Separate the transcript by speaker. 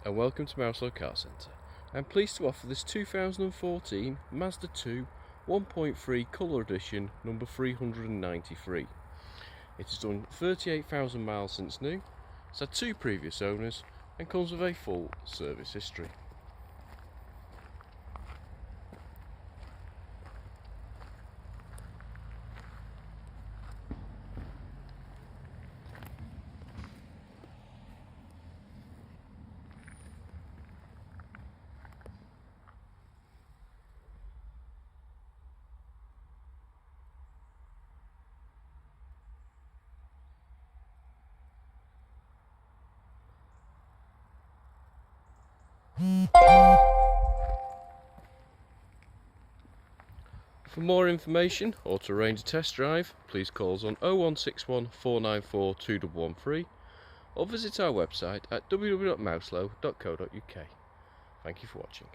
Speaker 1: and welcome to Mouselow Car Centre. I'm pleased to offer this 2014 Mazda 2 1.3 Colour Edition number 393. It has done 38,000 miles since new, it's had 2 previous owners and comes with a full service history. For more information or to arrange a test drive, please call us on 0161 494 2113 or visit our website at www.mouselow.co.uk. Thank you for watching.